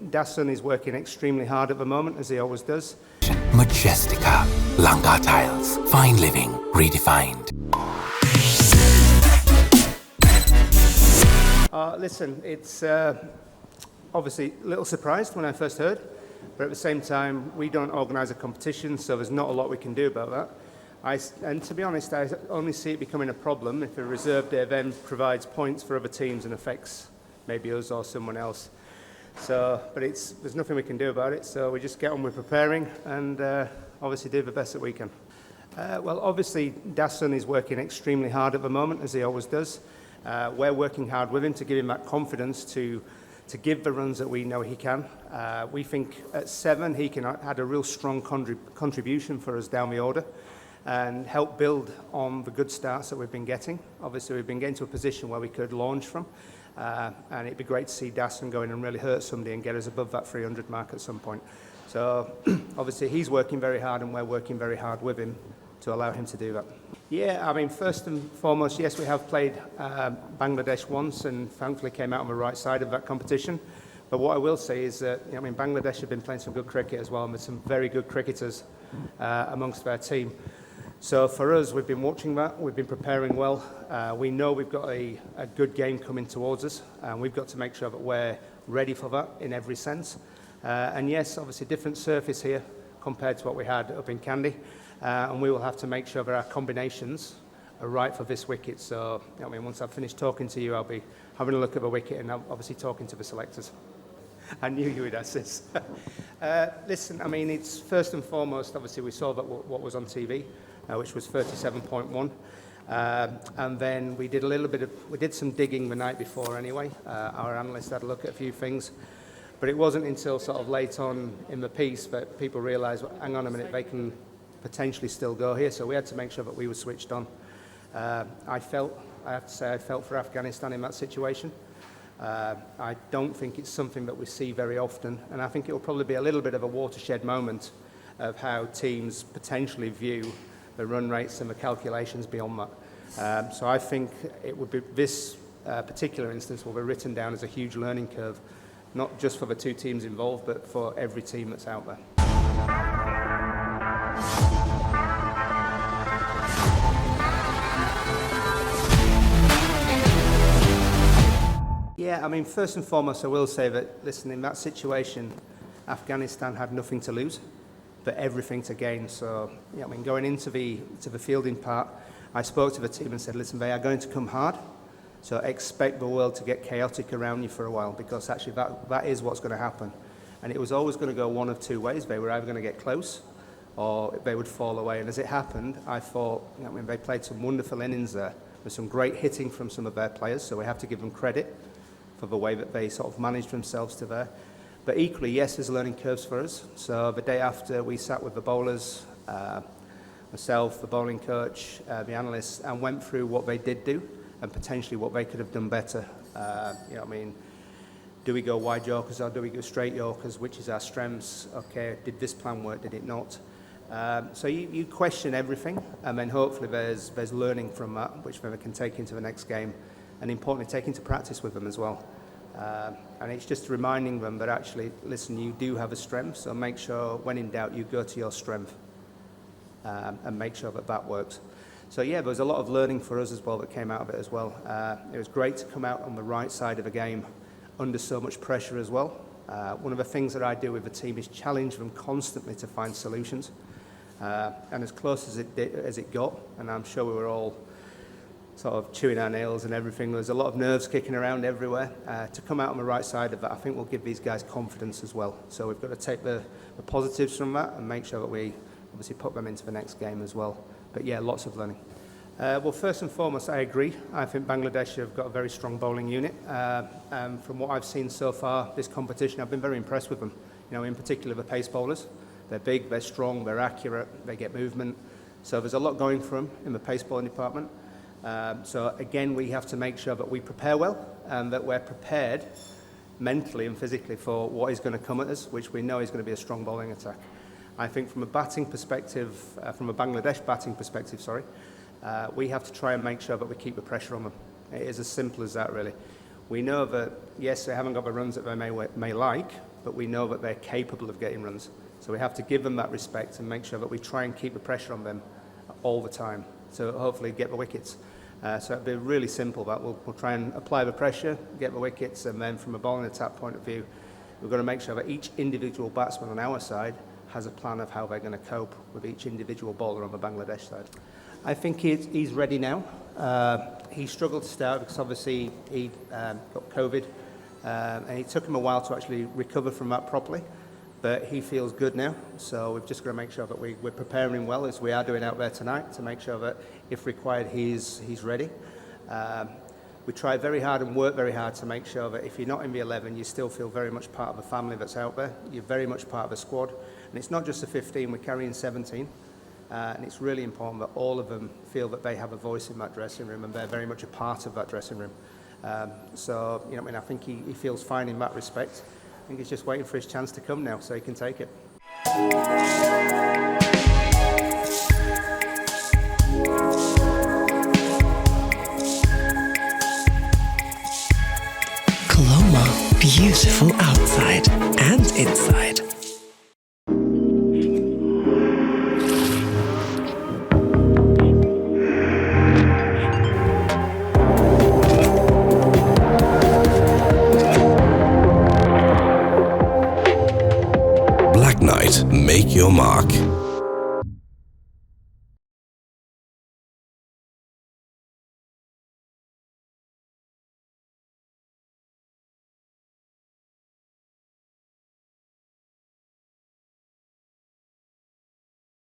Dasun is working extremely hard at the moment, as he always does. Majestica, Lanka tiles, fine living, redefined. Listen, it's obviously a little surprised when I first heard, but at the same time, we don't organise a competition, so there's not a lot we can do about that. And to be honest, I only see it becoming a problem if a reserve day then provides points for other teams and affects maybe us or someone else. So, but there's nothing we can do about it, so we just get on with preparing and obviously do the best that we can. Well, obviously, Dasun is working extremely hard at the moment, as he always does. We're working hard with him to give him that confidence to give the runs that we know he can. We think at 7 he can add a real strong contribution for us down the order and help build on the good starts that we've been getting. Obviously, we've been getting to a position where we could launch from, and it'd be great to see Dasun go in and really hurt somebody and get us above that 300 mark at some point. So obviously he's working very hard and we're working very hard with him to allow him to do that. Yeah, I mean, first and foremost, yes, we have played Bangladesh once and thankfully came out on the right side of that competition. But what I will say is that, I mean, Bangladesh have been playing some good cricket as well, and there's some very good cricketers amongst their team. So for us, we've been watching that, we've been preparing well. We know we've got a good game coming towards us, and we've got to make sure that we're ready for that in every sense. And yes, obviously different surface here compared to what we had up in Kandy. And we will have to make sure that our combinations are right for this wicket. So, I mean, once I've finished talking to you, I'll be having a look at the wicket and obviously talking to the selectors. I knew you would ask this. Listen, I mean, it's first and foremost, obviously we saw that what was on TV, which was 37.1. And then we did some digging the night before anyway. Our analysts had a look at a few things. But it wasn't until sort of late on in the piece that people realised, well, hang on a minute, they can potentially still go here. So we had to make sure that we were switched on. I have to say, I felt for Afghanistan in that situation. I don't think it's something that we see very often. And I think it will probably be a little bit of a watershed moment of how teams potentially view the run rates and the calculations beyond that. So I think it would be, this particular instance will be written down as a huge learning curve, not just for the two teams involved, but for every team that's out there. Yeah, I mean, first and foremost, I will say that, listen, in that situation, Afghanistan had nothing to lose, but everything to gain. So, yeah, I mean, going into the fielding part, I spoke to the team and said, listen, they are going to come hard, so expect the world to get chaotic around you for a while, because actually that is what's going to happen. And it was always going to go one of two ways. They were either going to get close or they would fall away. And as it happened, I thought, I mean, they played some wonderful innings there. There's some great hitting from some of their players, so we have to give them credit for the way that they sort of managed themselves to there. But equally, yes, there's learning curves for us. So the day after, we sat with the bowlers, myself, the bowling coach, the analysts, and went through what they did do and potentially what they could have done better. You know what I mean? Do we go wide Yorkers or do we go straight Yorkers? Which is our strengths? Okay, did this plan work? Did it not? So you question everything, and then hopefully there's learning from that, which they can take into the next game, and importantly, take into practice with them as well. And it's just reminding them that actually, listen, you do have a strength, so make sure when in doubt you go to your strength and make sure that works. So yeah, there was a lot of learning for us as well that came out of it as well. It was great to come out on the right side of the game under so much pressure as well. One of the things that I do with the team is challenge them constantly to find solutions. And as close as it got, and I'm sure we were all sort of chewing our nails and everything, there's a lot of nerves kicking around everywhere. To come out on the right side of that, I think will give these guys confidence as well. So we've got to take the positives from that and make sure that we obviously put them into the next game as well. But yeah, lots of learning. Well, first and foremost, I agree. I think Bangladesh have got a very strong bowling unit. And from what I've seen so far, this competition, I've been very impressed with them. You know, in particular, the pace bowlers. They're big, they're strong, they're accurate, they get movement. So there's a lot going for them in the pace bowling department. So again, we have to make sure that we prepare well and that we're prepared mentally and physically for what is going to come at us, which we know is going to be a strong bowling attack. I think from a batting perspective, from a Bangladesh batting perspective, we have to try and make sure that we keep the pressure on them. It is as simple as that, really. We know that, yes, they haven't got the runs that they may like, but we know that they're capable of getting runs. So we have to give them that respect and make sure that we try and keep the pressure on them all the time to hopefully get the wickets. So it'll be really simple, that we'll try and apply the pressure, get the wickets, and then from a bowling attack point of view, we've got to make sure that each individual batsman on our side has a plan of how they're going to cope with each individual bowler on the Bangladesh side. I think he's ready now. He struggled to start because obviously he got COVID, and it took him a while to actually recover from that properly. But he feels good now, so we've just got to make sure that we're preparing him well, as we are doing out there tonight, to make sure that if required he's ready. We try very hard and work very hard to make sure that if you're not in the 11, you still feel very much part of the family that's out there. You're very much part of the squad. And it's not just the 15, we're carrying 17. And it's really important that all of them feel that they have a voice in that dressing room and they're very much a part of that dressing room. So, you know, I think he feels fine in that respect. I think he's just waiting for his chance to come now so he can take it. Colombo, beautiful outside and inside. Black Knight, make your mark.